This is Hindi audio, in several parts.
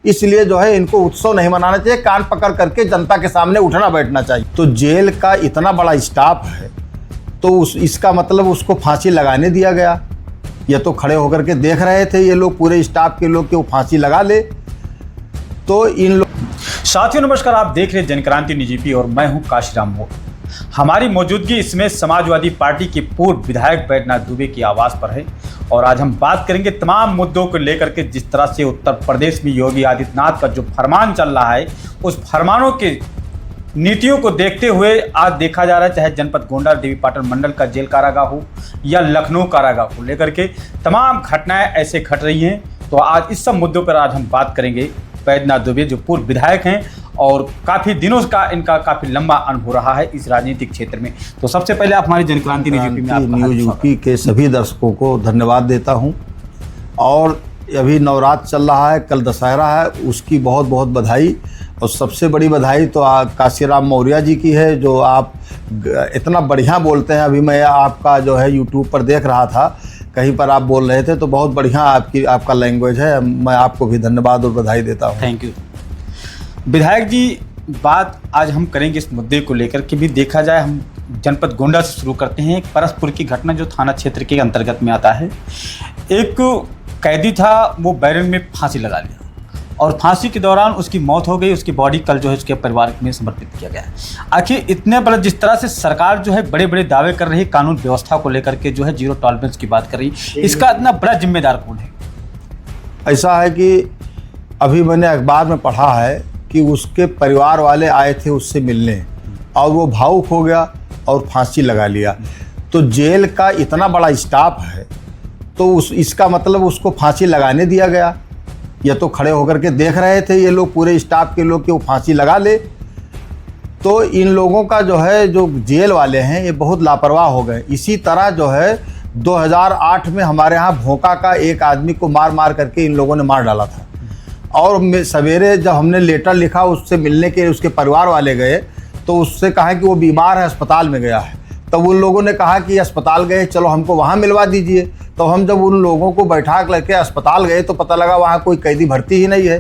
इसलिए जो है इनको उत्सव नहीं मनाना चाहिए, कान पकड़ करके जनता के सामने उठना बैठना चाहिए। तो जेल का इतना बड़ा स्टाफ है तो इसका मतलब उसको फांसी लगाने दिया गया। ये तो खड़े होकर के देख रहे थे ये लोग, पूरे स्टाफ के लोग, कि वो फांसी लगा ले। तो इन लोग साथियों नमस्कार, आप देख रहे हैं जनक्रांति न्यूज़ और मैं हूं काशीराम मोड़। हमारी मौजूदगी इसमें समाजवादी पार्टी के पूर्व विधायक बैद्यनाथ दुबे की आवास पर है और आज हम बात करेंगे तमाम मुद्दों को लेकर के। जिस तरह से उत्तर प्रदेश में योगी आदित्यनाथ का जो फरमान चल रहा है, उस फरमानों के नीतियों को देखते हुए आज देखा जा रहा है, चाहे जनपद गोंडा देवीपाटन मंडल का जेल कारागार हो या लखनऊ कारागार को लेकर के तमाम घटनाएं ऐसे घट रही हैं। तो आज इस सब मुद्दों पर आज हम बात करेंगे। बैद्यनाथ दुबे जो पूर्व विधायक हैं और काफ़ी दिनों का इनका काफ़ी लंबा अनुभव रहा है इस राजनीतिक क्षेत्र में। तो सबसे पहले आप हमारी जनक्रांति न्यूज़ यूपी के सभी दर्शकों को धन्यवाद देता हूं। और अभी नवरात्र चल रहा है, कल दशहरा है, उसकी बहुत बहुत बधाई। और सबसे बड़ी बधाई तो काशीराम मौर्य जी की है, जो आप इतना बढ़िया बोलते हैं। अभी मैं आपका जो है यूट्यूब पर देख रहा था, कहीं पर आप बोल रहे थे, तो बहुत बढ़िया आपका लैंग्वेज है। मैं आपको भी धन्यवाद और बधाई देता हूँ। थैंक यू विधायक जी। बात आज हम करेंगे इस मुद्दे को लेकर के भी। देखा जाए, हम जनपद गोंडा से शुरू करते हैं। एक परसपुर की घटना जो थाना क्षेत्र के अंतर्गत में आता है। एक कैदी था, वो बैरन में फांसी लगा लिया और फांसी के दौरान उसकी मौत हो गई। उसकी बॉडी कल जो है उसके परिवार में समर्पित किया गया है। आखिर इतने बड़े, जिस तरह से सरकार जो है बड़े बड़े दावे कर रही है, कानून व्यवस्था को लेकर के जो है जीरो टॉलरेंस की बात कर रही है, इसका इतना बड़ा जिम्मेदार कौन है? ऐसा है कि अभी मैंने अखबार में पढ़ा है कि उसके परिवार वाले आए थे उससे मिलने और वो भावुक हो गया और फांसी लगा लिया। तो जेल का इतना बड़ा स्टाफ है तो इसका मतलब उसको फांसी लगाने दिया गया। ये तो खड़े होकर के देख रहे थे ये लोग, पूरे स्टाफ के लोग, कि वो फांसी लगा ले। तो इन लोगों का जो है, जो जेल वाले हैं, ये बहुत लापरवाह हो गए। इसी तरह जो है 2008 में हमारे यहाँ भोंका का एक आदमी को मार मार करके इन लोगों ने मार डाला था। और सवेरे जब हमने लेटर लिखा, उससे मिलने के उसके परिवार वाले गए तो उससे कहा कि वो बीमार है, अस्पताल में गया है। तब उन लोगों ने कहा कि अस्पताल गए, चलो हमको वहाँ मिलवा दीजिए। तो हम जब उन लोगों को बैठा करके अस्पताल गए तो पता लगा वहाँ कोई कैदी भर्ती ही नहीं है।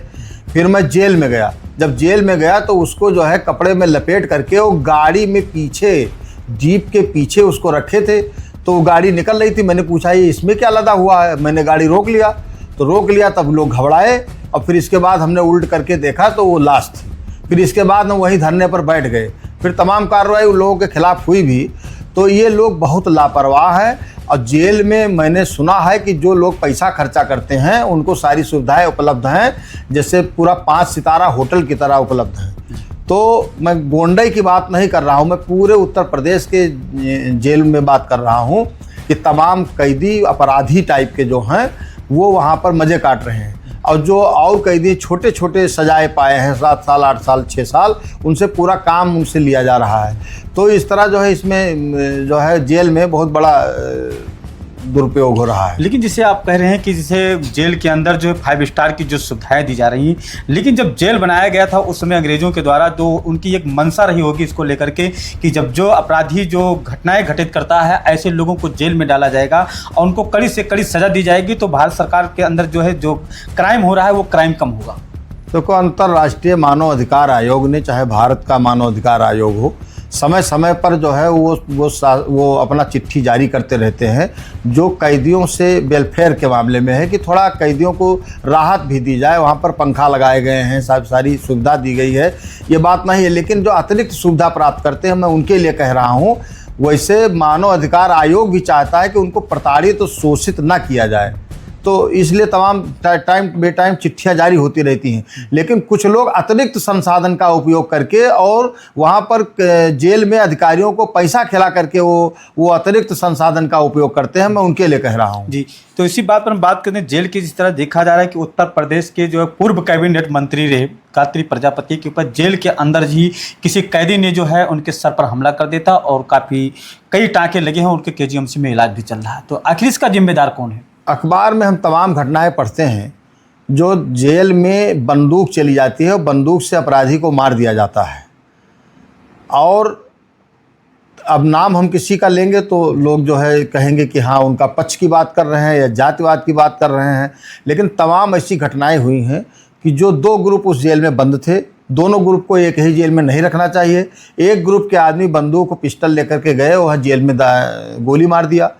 फिर मैं जेल में गया। जब जेल में गया तो उसको जो है कपड़े में लपेट करके वो गाड़ी में पीछे, जीप के पीछे उसको रखे थे। तो वो गाड़ी निकल रही थी। मैंने पूछा ये इसमें क्या लदा हुआ है? मैंने गाड़ी रोक लिया। तो रोक लिया, तब लोग घबराए और फिर इसके बाद हमने उल्ट करके देखा तो वो लाश थी। फिर इसके बाद हम वहीं धरने पर बैठ गए। फिर तमाम कार्रवाई उन लोगों के खिलाफ हुई भी। तो ये लोग बहुत लापरवाह हैं। और जेल में मैंने सुना है कि जो लोग पैसा खर्चा करते हैं उनको सारी सुविधाएं उपलब्ध हैं, जैसे पूरा 5 सितारा होटल की तरह उपलब्ध है। तो मैं गोंडा की बात नहीं कर रहा हूँ, मैं पूरे उत्तर प्रदेश के जेल में बात कर रहा हूँ कि तमाम कैदी अपराधी टाइप के जो हैं वो वहाँ पर मज़े काट रहे हैं। और जो और कैदी छोटे छोटे सजाए पाए हैं, 7 साल 8 साल 6 साल, उनसे पूरा काम उनसे लिया जा रहा है। तो इस तरह जो है इसमें जो है जेल में बहुत बड़ा दुरुपयोग हो रहा है। लेकिन जिसे आप कह रहे हैं कि जिसे जेल के अंदर जो 5 स्टार की जो सुविधाएं दी जा रही हैं, लेकिन जब जेल बनाया गया था उस समय अंग्रेजों के द्वारा तो उनकी एक मंशा रही होगी इसको लेकर के कि जब जो अपराधी जो घटनाएं घटित करता है ऐसे लोगों को जेल में डाला जाएगा और उनको कड़ी से कड़ी सजा दी जाएगी, तो भारत सरकार के अंदर जो है जो क्राइम हो रहा है वो क्राइम कम होगा। देखो, अंतर्राष्ट्रीय मानव अधिकार आयोग ने, चाहे भारत का मानव अधिकार आयोग हो, समय समय पर जो है वो अपना चिट्ठी जारी करते रहते हैं, जो कैदियों से वेलफेयर के मामले में है कि थोड़ा कैदियों को राहत भी दी जाए। वहाँ पर पंखा लगाए गए हैं, सारी सुविधा दी गई है, ये बात नहीं है। लेकिन जो अतिरिक्त सुविधा प्राप्त करते हैं, मैं उनके लिए कह रहा हूँ। वैसे मानव अधिकार आयोग भी चाहता है कि उनको प्रताड़ित तो शोषित ना किया जाए, तो इसलिए तमाम टाइम बेटाइम चिट्ठियाँ जारी होती रहती हैं। लेकिन कुछ लोग अतिरिक्त संसाधन का उपयोग करके और वहाँ पर जेल में अधिकारियों को पैसा खिला करके वो अतिरिक्त संसाधन का उपयोग करते हैं, मैं उनके लिए कह रहा हूँ। जी, तो इसी बात पर हम बात करते हैं। जेल की जिस तरह देखा जा रहा है कि उत्तर प्रदेश के जो है पूर्व कैबिनेट मंत्री रहे गायत्री प्रजापति के ऊपर जेल के अंदर ही किसी कैदी ने जो है उनके सर पर हमला कर देता और कई टाँके लगे हैं, उनके KGMC में इलाज भी चल रहा है। तो आखिर इसका जिम्मेदार कौन है? अखबार में हम तमाम घटनाएं पढ़ते हैं जो जेल में बंदूक चली जाती है और बंदूक से अपराधी को मार दिया जाता है। और अब नाम हम किसी का लेंगे तो लोग जो है कहेंगे कि हाँ उनका पक्ष की बात कर रहे हैं या जातिवाद की बात कर रहे हैं। लेकिन तमाम ऐसी घटनाएं हुई हैं कि जो 2 ग्रुप उस जेल में बंद थे, दोनों ग्रुप को एक ही जेल में नहीं रखना चाहिए। एक ग्रुप के आदमी बंदूक को पिस्टल लेकर के गए, वह जेल में गोली मार दिया।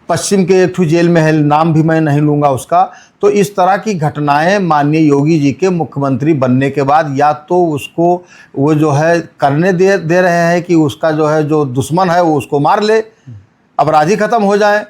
पश्चिम के एक ठो जेल में है, नाम भी मैं नहीं लूँगा उसका। तो इस तरह की घटनाएं माननीय योगी जी के मुख्यमंत्री बनने के बाद या तो उसको वो जो है करने दे रहे हैं कि उसका जो है जो दुश्मन है वो उसको मार ले, अपराधी खत्म हो जाए,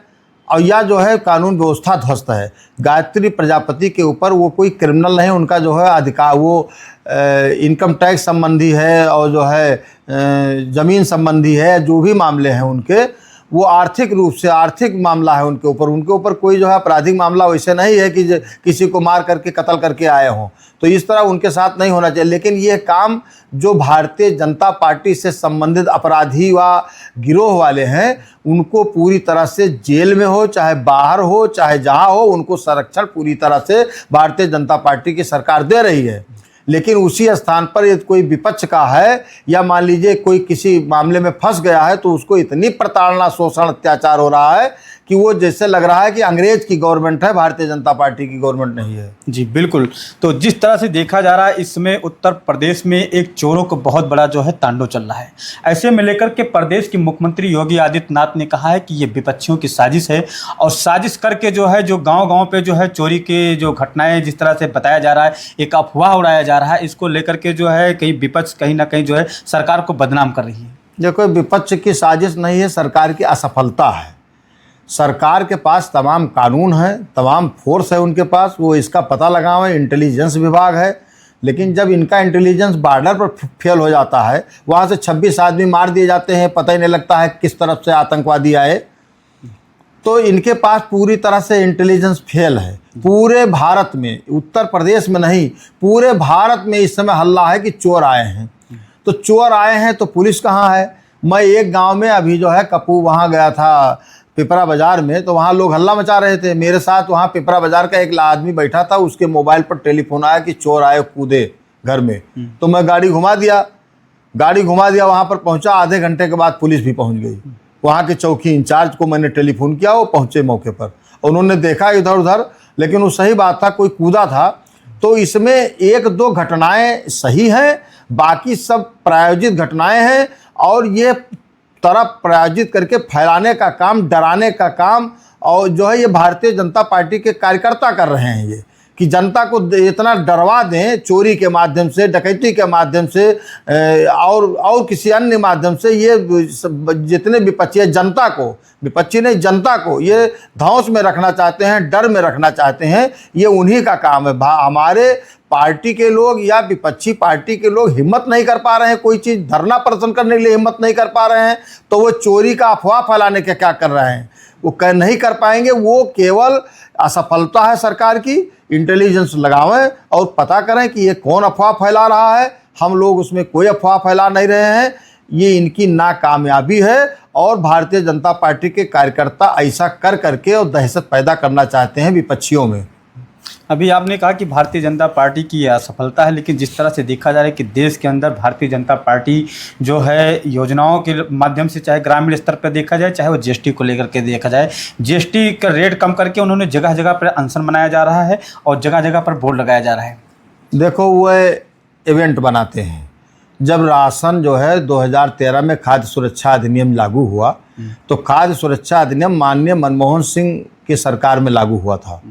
और या जो है कानून व्यवस्था ध्वस्त है। गायत्री प्रजापति के ऊपर वो कोई क्रिमिनल नहीं, उनका जो है अधिकार वो इनकम टैक्स संबंधी है और जो है ज़मीन संबंधी है, जो भी मामले हैं उनके, वो आर्थिक रूप से आर्थिक मामला है उनके ऊपर कोई जो है आपराधिक मामला वैसे नहीं है कि किसी को मार करके कत्ल करके आए हों। तो इस तरह उनके साथ नहीं होना चाहिए। लेकिन ये काम जो भारतीय जनता पार्टी से संबंधित अपराधी व गिरोह वाले हैं, उनको पूरी तरह से जेल में हो चाहे बाहर हो चाहे जहाँ हो, उनको संरक्षण पूरी तरह से भारतीय जनता पार्टी की सरकार दे रही है। लेकिन उसी स्थान पर यदि कोई विपक्ष का है या मान लीजिए कोई किसी मामले में फंस गया है, तो उसको इतनी प्रताड़ना, शोषण, अत्याचार हो रहा है कि वो जैसे लग रहा है कि अंग्रेज की गवर्नमेंट है, भारतीय जनता पार्टी की गवर्नमेंट नहीं है। जी बिल्कुल। तो जिस तरह से देखा जा रहा है, इसमें उत्तर प्रदेश में एक चोरों को बहुत बड़ा जो है तांडव चल रहा है। ऐसे में लेकर के प्रदेश के मुख्यमंत्री योगी आदित्यनाथ ने कहा है कि ये विपक्षियों की साजिश है, और साजिश करके जो है जो गाँव पे जो है चोरी के जो घटनाएं जिस तरह से बताया जा रहा है, एक अफवाह उड़ाया जा रहा है, इसको लेकर के जो है कहीं विपक्ष कहीं ना कहीं जो है सरकार को बदनाम कर रही है। देखो, विपक्ष की साजिश नहीं है, सरकार की असफलता है। सरकार के पास तमाम कानून है, तमाम फोर्स है उनके पास, वो इसका पता लगावे, इंटेलिजेंस विभाग है। लेकिन जब इनका इंटेलिजेंस बॉर्डर पर फेल हो जाता है, वहाँ से 26 आदमी मार दिए जाते हैं, पता ही नहीं लगता है किस तरफ से आतंकवादी आए, तो इनके पास पूरी तरह से इंटेलिजेंस फेल है। पूरे भारत में, उत्तर प्रदेश में नहीं, पूरे भारत में इस समय हल्ला है कि चोर आए हैं। तो चोर आए हैं तो पुलिस कहाँ है? मैं एक गांव में अभी जो है कपू वहाँ गया था, पिपरा बाज़ार में, तो वहाँ लोग हल्ला मचा रहे थे। मेरे साथ वहाँ पिपरा बाज़ार का एक आदमी बैठा था, उसके मोबाइल पर टेलीफोन आया कि चोर आए, कूदे घर में। तो मैं गाड़ी घुमा दिया, वहाँ पर पहुँचा। आधे घंटे के बाद पुलिस भी पहुँच गई। वहाँ के चौकी इंचार्ज को मैंने टेलीफोन किया, वो पहुँचे मौके पर, उन्होंने देखा इधर उधर, लेकिन वो सही बात था, कोई कूदा था। तो इसमें 1-2 घटनाएं सही हैं, बाकी सब प्रायोजित घटनाएं हैं, और ये तरफ प्रायोजित करके फैलाने का काम, डराने का काम, और जो है ये भारतीय जनता पार्टी के कार्यकर्ता कर रहे हैं, ये कि जनता को इतना डरवा दें चोरी के माध्यम से, डकैती के माध्यम से, और किसी अन्य माध्यम से। ये जितने विपक्षी है, जनता को, विपक्षी नहीं जनता को ये धौंस में रखना चाहते हैं, डर में रखना चाहते हैं, ये उन्हीं का काम है। हमारे पार्टी के लोग या विपक्षी पार्टी के लोग हिम्मत नहीं कर पा रहे हैं, कोई चीज़ धरना प्रदर्शन करने के लिए हिम्मत नहीं कर पा रहे हैं, तो वो चोरी का अफवाह फैलाने के क्या कर रहे हैं? वो नहीं कर पाएंगे। वो केवल असफलता है सरकार की। इंटेलिजेंस लगावें और पता करें कि ये कौन अफवाह फैला रहा है। हम लोग उसमें कोई अफवाह फैला नहीं रहे हैं, ये इनकी नाकामयाबी है, और भारतीय जनता पार्टी के कार्यकर्ता ऐसा कर करके और दहशत पैदा करना चाहते हैं विपक्षियों में। अभी आपने कहा कि भारतीय जनता पार्टी की यह असफलता है, लेकिन जिस तरह से देखा जा रहा है कि देश के अंदर भारतीय जनता पार्टी जो है योजनाओं के माध्यम से, चाहे ग्रामीण स्तर पर देखा जाए, चाहे वो जीएसटी को लेकर के देखा जाए, जीएसटी का रेट कम करके उन्होंने जगह जगह पर अनशन मनाया जा रहा है और जगह जगह पर बोर्ड लगाया जा रहा है। देखो, वो इवेंट बनाते हैं। जब राशन जो है 2013 में खाद्य सुरक्षा अधिनियम लागू हुआ, तो खाद्य सुरक्षा अधिनियम माननीय मनमोहन सिंह की सरकार में लागू हुआ था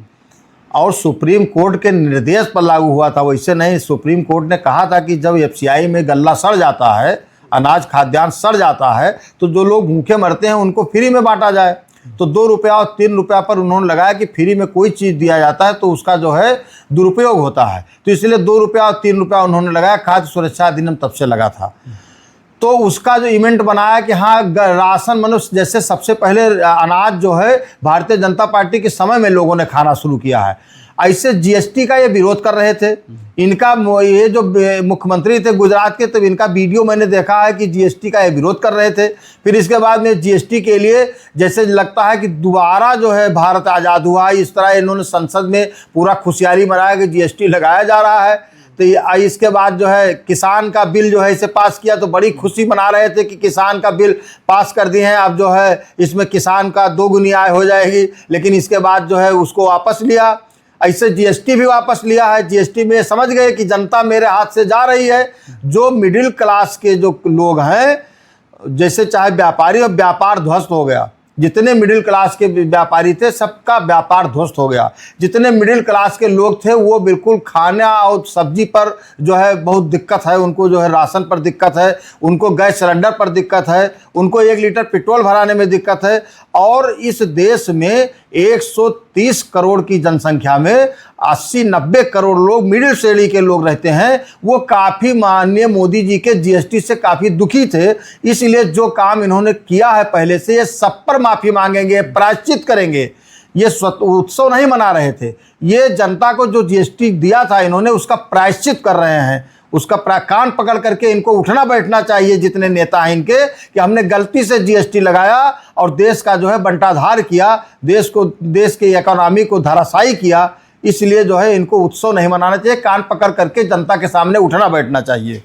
और सुप्रीम कोर्ट के निर्देश पर लागू हुआ था। वैसे नहीं, सुप्रीम कोर्ट ने कहा था कि जब एफसीआई में गल्ला सड़ जाता है, अनाज खाद्यान्न सड़ जाता है, तो जो लोग भूखे मरते हैं उनको फ्री में बांटा जाए। तो 2 रुपया और 3 रुपया पर उन्होंने लगाया कि फ्री में कोई चीज़ दिया जाता है तो उसका जो है दुरुपयोग होता है, तो इसलिए 2 रुपया और 3 रुपया उन्होंने लगाया। खाद्य सुरक्षा अधिनियम तब से लगा था। तो उसका जो इवेंट बनाया कि हाँ, राशन मनुष्य, जैसे सबसे पहले अनाज जो है भारतीय जनता पार्टी के समय में लोगों ने खाना शुरू किया है, ऐसे जीएसटी का ये विरोध कर रहे थे। इनका ये जो मुख्यमंत्री थे गुजरात के, तो इनका वीडियो मैंने देखा है कि जीएसटी का ये विरोध कर रहे थे। फिर इसके बाद में जीएसटी के लिए जैसे लगता है कि दोबारा जो है भारत आज़ाद हुआ, इस तरह इन्होंने संसद में पूरा खुशहाली मनाया कि जीएसटी लगाया जा रहा है। तो इसके बाद जो है किसान का बिल जो है इसे पास किया, तो बड़ी खुशी मना रहे थे कि किसान का बिल पास कर दिए हैं, अब जो है इसमें किसान का 2 गुनी आय हो जाएगी। लेकिन इसके बाद जो है उसको वापस लिया। ऐसे जीएसटी भी वापस लिया है। जीएसटी में समझ गए कि जनता मेरे हाथ से जा रही है। जो मिडिल क्लास के जो लोग हैं, जैसे चाहे व्यापारी, और व्यापार ध्वस्त हो गया। जितने मिडिल क्लास के व्यापारी थे सबका व्यापार ध्वस्त हो गया। जितने मिडिल क्लास के लोग थे वो बिल्कुल खाना और सब्जी पर जो है बहुत दिक्कत है, उनको जो है राशन पर दिक्कत है, उनको गैस सिलेंडर पर दिक्कत है, उनको 1 लीटर पेट्रोल भराने में दिक्कत है। और इस देश में 130 करोड़ की जनसंख्या में 80-90 करोड़ लोग मिडिल श्रेणी के लोग रहते हैं। वो काफ़ी माननीय मोदी जी के जीएसटी से काफ़ी दुखी थे। इसलिए जो काम इन्होंने किया है पहले से, ये सब पर माफ़ी मांगेंगे, प्रायश्चित करेंगे। ये उत्सव नहीं मना रहे थे, ये जनता को जो जीएसटी दिया था इन्होंने उसका प्रायश्चित कर रहे हैं। उसका कान पकड़ करके इनको उठना बैठना चाहिए, जितने नेता हैं इनके, कि हमने गलती से जीएसटी लगाया और देश का जो है बंटाधार किया, देश की इकोनॉमी को धराशायी किया। इसलिए जो है इनको उत्सव नहीं मनाना चाहिए, कान पकड़ करके जनता के सामने उठना बैठना चाहिए।